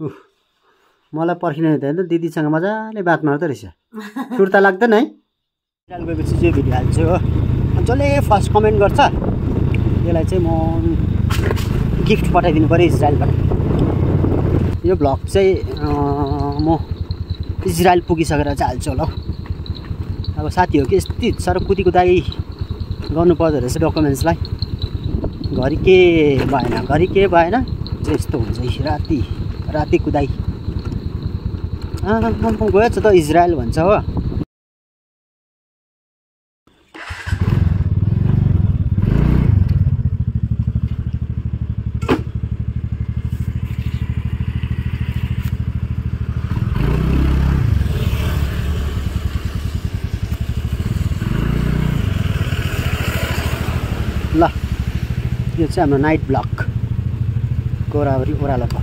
उफ मलाई पर्खिनु हुँदैन त दिदीसँग मजाले बात मार्दो रहेछ सुर्ता लाग्दैन है इजरायल गएपछि चाहिँ भिडियो हाल्छु हो जसले फर्स्ट कमेन्ट गर्छ त्यसलाई चाहिँ म गिफ्ट पठाइदिनु पऱ्यो इजरायलबाट यो भ्लग चाहिँ म इजरायल पुगिसकेर चाहिँ हाल्छु होला हौ अब साथी हो कि यति साह्रो कुदाई गर्नु पर्दो रहेछ डकुमेन्ट्सलाई घरि के भएन यस्तो हुन्छ राति कुदाई गएछ त इजरायल भन्छ हो ल यो चाहिँ हाम्रो नाइट ब्लक गोरावरी ओह्रालोको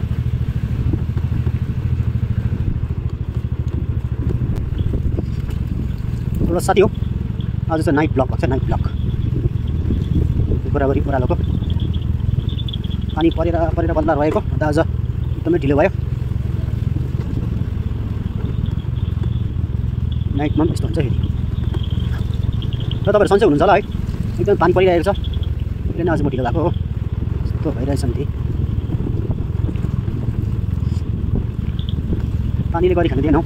एउटा साथी हो आज चाहिँ नाइट ब्लक भएको छ नाइट ब्लक गोरावरी ओह्रालोको पानी परेर बल्ल रहेको अन्त आज एकदमै ढिलो भयो नाइटमा पनि यस्तो हुन्छ फेरि र तपाईँहरू सन्चै हुनुहुन्छ होला है एकदम पानी परिरहेको छ त्यसले नै आज म ढिलो भएको हो यस्तो भइरहेछ नि पानीले गरी खानु दिएन हौ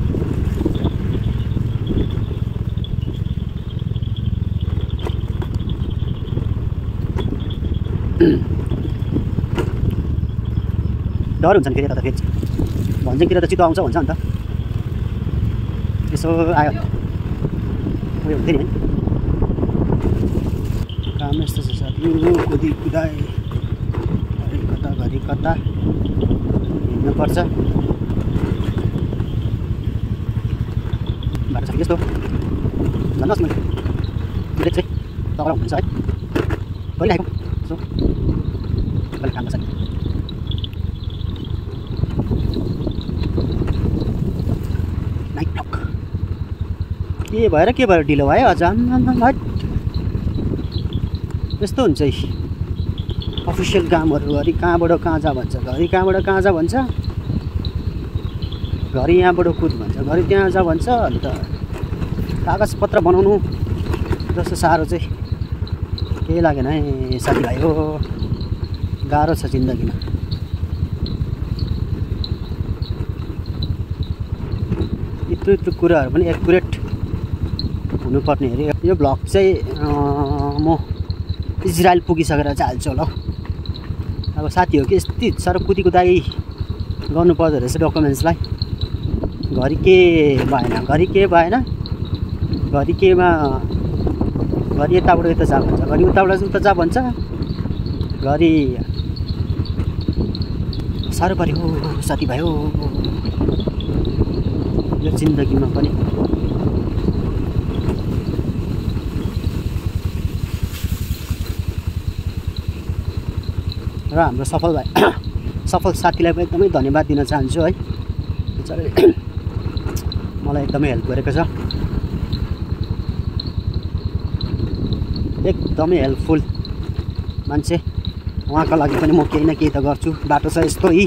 डर हुन्छ नि फेरि यता त फेरि भन्ज्याङतिर त चितो आउँछ भन्छ नि त यसो आयो उयो हुन्थ्यो नि है काम यस्तो छ साथी कुदाई घरि कता हिँड्नुपर्छ बाटो छ त्यस्तो भन्नुहोस् मैले ब्रेक चाहिँ तगडा हुनुहुन्छ है गरिरहेको यसो अलिक काम छ नाइट ब्लक के भएर ढिलो भयो अझ यस्तो हुन्छ है अफिसियल कामहरू घरि कहाँबाट कहाँ जा भन्छ घरि कहाँबाट कहाँ जा भन्छ घरि यहाँबाट कुद भन्छ घरि त्यहाँ जा भन्छ अन्त कागजपत्र बनाउनु जस्तो साह्रो चाहिँ केही लागेन है साथीभाइ हो गाह्रो छ जिन्दगीमा यत्रो कुराहरू पनि एकुरेट हुनुपर्ने अरे यो भ्लग चाहिँ म इजरायल पुगिसकेर चाहिँ हाल्छु होला हौ अब साथी हो कि यति साह्रो कुदाई गर्नु पर्दो रहेछ डकुमेन्ट्सलाई घरि के भएन घरि केमा घरि यताबाट यता जा भन्छ घरि उताबाट उता जा भन्छ घरि साह्रो पऱ्यो हो साथीभाइ हो यो जिन्दगीमा पनि र हाम्रो सफल साथीलाई पनि एकदमै धन्यवाद दिन चाहन्छु है मलाई एकदमै हेल्प गरेको छ एकदमै हेल्पफुल मान्छे उहाँको लागि पनि म केही न केही त गर्छु बाटो छ यस्तो है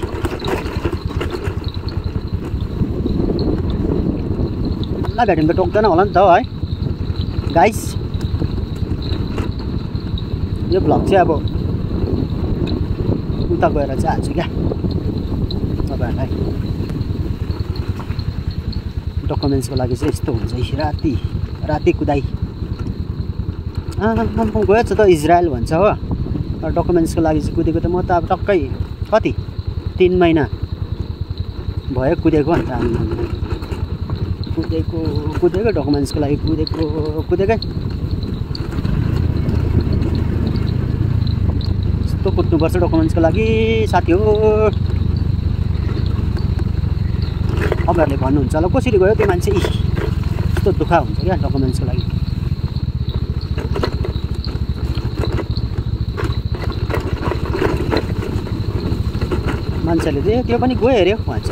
ल भेट्यौँ त टोक्दैन होला नि त है गाइस यो भ्लग चाहिँ अब उता गएर चाहिँ हाल्छु क्या तपाईँहरूलाई डकुमेन्ट्सको लागि चाहिँ यस्तो हुन्छ राति कुदाई गएछ त इजरायल भन्छ हो डकुमेन्ट्सको लागि चाहिँ कुदेको त म त अब टक्कै कति 3 महिना भयो कुदेको अन्त कुदेको डकुमेन्ट्सको लागि कुदेकै यस्तो कुद्नुपर्छ डकुमेन्ट्सको लागि साथी हो तपाईँहरूले भन्नुहुन्छ होला कसरी गयो त्यो मान्छे यस्तो दुःख हुन्छ क्या डकुमेन्ट्सको लागि मान्छेले चाहिँ त्यो पनि गयो अरे भन्छ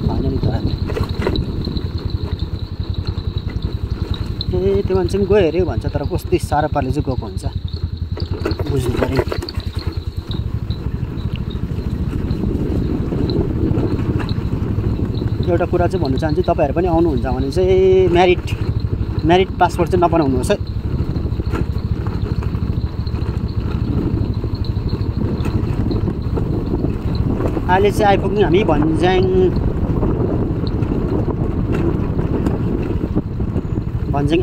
होइन नि त त्यो मान्छे पनि गयो अरे भन्छ तर कस्तो साह्रो पाराले चाहिँ गएको हुन्छ बुझ्नु पऱ्यो एउटा कुरा चाहिँ भन्न चाहन्छु, तपाईँहरू पनि आउनुहुन्छ भने चाहिँ म्यारिड पासपोर्ट चाहिँ नबनाउनुहोस् है। अहिले चाहिँ आइपुग्यौँ हामी भन्ज्याङ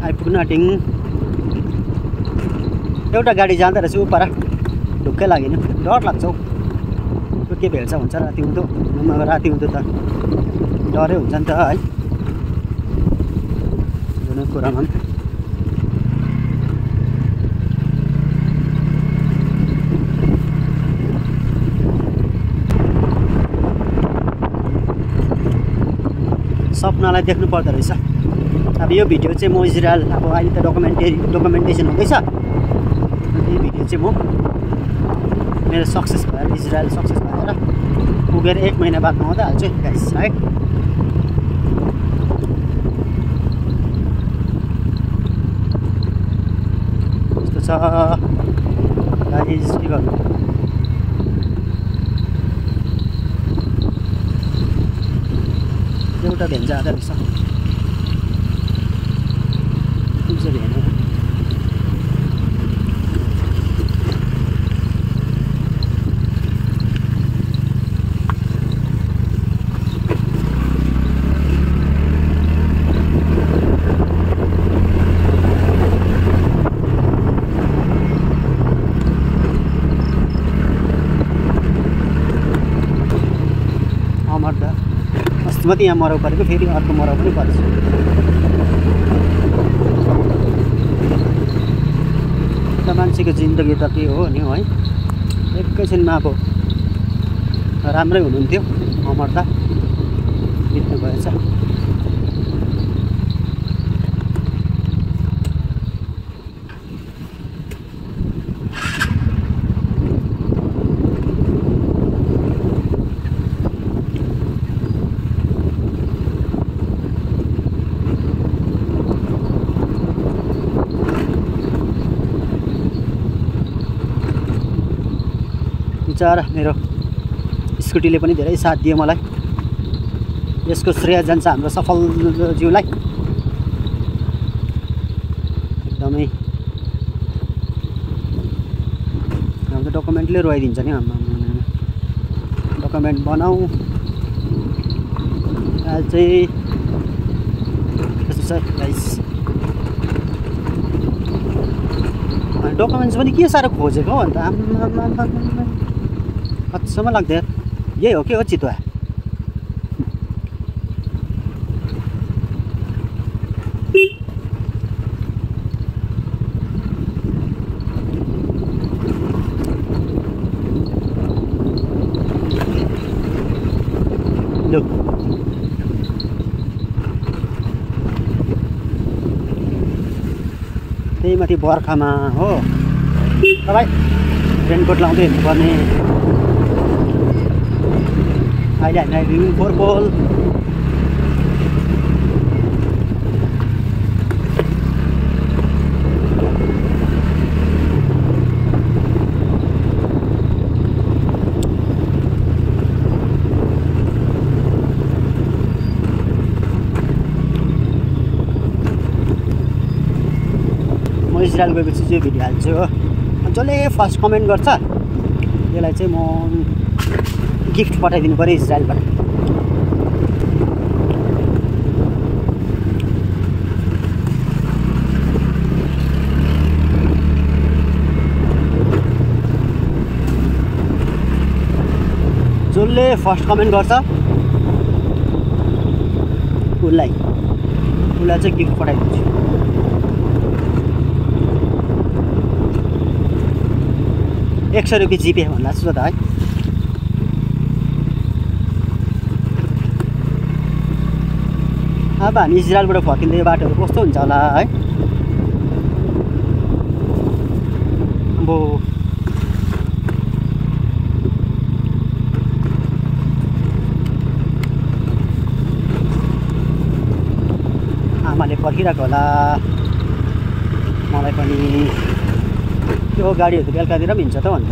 आइपुग्न आँट्यौँ। एउटा गाडी जाँदो रहेछ उपर, ढुक्कै लागेन, डर लाग्छ हौ। के भेट्छ हुन्छ राति हुँदो, राति हुँदो त डरै हुन्छ नि त है, जुनै कुरामा। सपनालाई देख्नु पर्दो रहेछ। अब यो भिडियो चाहिँ म इजरायल, अब अहिले त डकुमेन्टेसन हुँदैछ, यो भिडियो चाहिँ म मेरो सक्सेस भएर, इजरायल सक्सेस भएर पुगेर 1 महिना बादमा आउँदा हाल्छु गाइस है। यस्तो छ गाइस, के गर्नु। एउटा भेन जाँदो रहेछ, कुन चाहिँ भेन हो? अस्ति मात्रै यहाँ मराउ परेको, फेरि अर्को मराउ पनि पर्छ। त मान्छेको जिन्दगी त के हो नि है, एकैछिनमा अब राम्रै हुनुहुन्थ्यो, अमर्दा बित्नु भएछ। बिचारा मेरो स्कुटीले पनि धेरै साथ दियो मलाई। यसको श्रेय जान्छ हाम्रो सफल ज्यूलाई। एकदमै हाम्रो त डकुमेन्टले रोइदिन्छ नि, डकुमेन्ट बनाऊ। आज चाहिँ यस्तो छ गाइस, डकुमेन्ट्स पनि के साह्रो खोजेको हो अन्त, कतिसम्म लाग्थ्यो। यही हो के हो चितुवा? लु त्यही माथि बर्खामा हो तपाईँ रेनकोट लाउँदै हिँड्नुपर्ने। अहिले हामी आइपुग्यौँ फोरपोल। म इजरायल गएपछि चाहिँ भिडियो हाल्छु हो। जसले फर्स्ट कमेन्ट गर्छ त्यसलाई चाहिँ म गिफ्ट पठाइदिनु पऱ्यो इजरायलबाट। जसले फर्स्ट कमेन्ट गर्छ उसलाई चाहिँ गिफ्ट पठाइदिन्छु। ₹100 जिपे भन्ला छु त है। अब हामी इजरायलबाट फर्किँदै बाटोहरू कस्तो हुन्छ होला है। अब आमाले पर्खिरहेको होला मलाई पनि। त्यो गाडीहरू बेलुकातिर पनि हिँड्छ त अन्त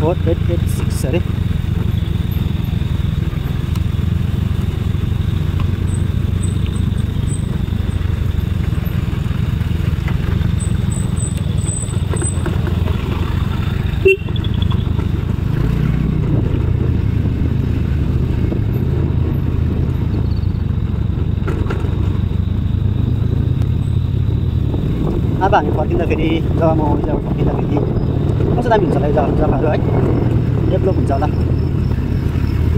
4886 अरे अब हामी फर्किँदाखेरि जब म जब फर्किँदाखेरि कस्तो दामी हुन्छ होला यो जग्गाहरू है डेभलप हुन्छ होला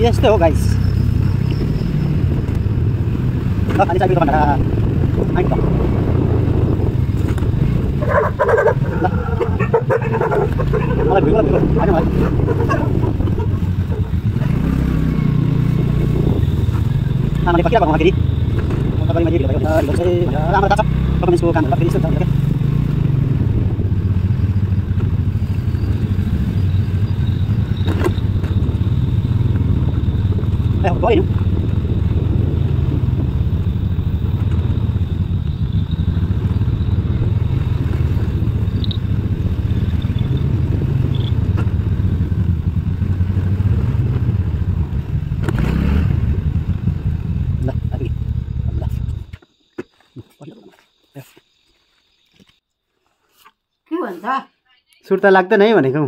यस्तै हो गाइस खाली चाबी भन्दा आइन्छ मलाई भिडियो होइन भाइ आमाले कतिवटा घरमाखेरि तपाईँ मैले भिडियो भएको चाहिँ राम्रो थाहा छ डकुमेन्ट्सको कामहरू फेरि यस्तो हुन्छ क्या गएन के भन्छ सुर्ता लाग्दैन है भनेको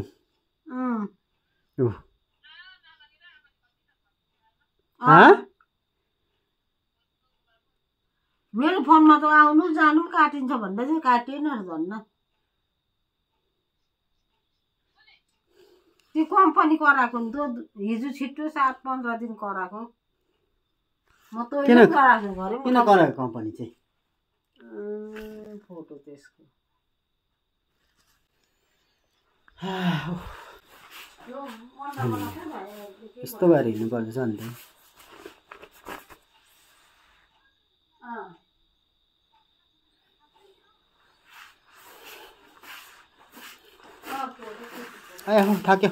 मेरो फोनमा त आउनु जानु काटिन्छ भन्दै चाहिँ काटिएन धन्न त्यो कम्पनी कराएको नि त हिजो छिट्टो 7-15 दिन कराएको म त कराएको घरे किन कराएको कम्पनी चाहिँ फोटो त्यसको यस्तो भएर हिँड्नु पर्दैछ नि त आयो थाक्यो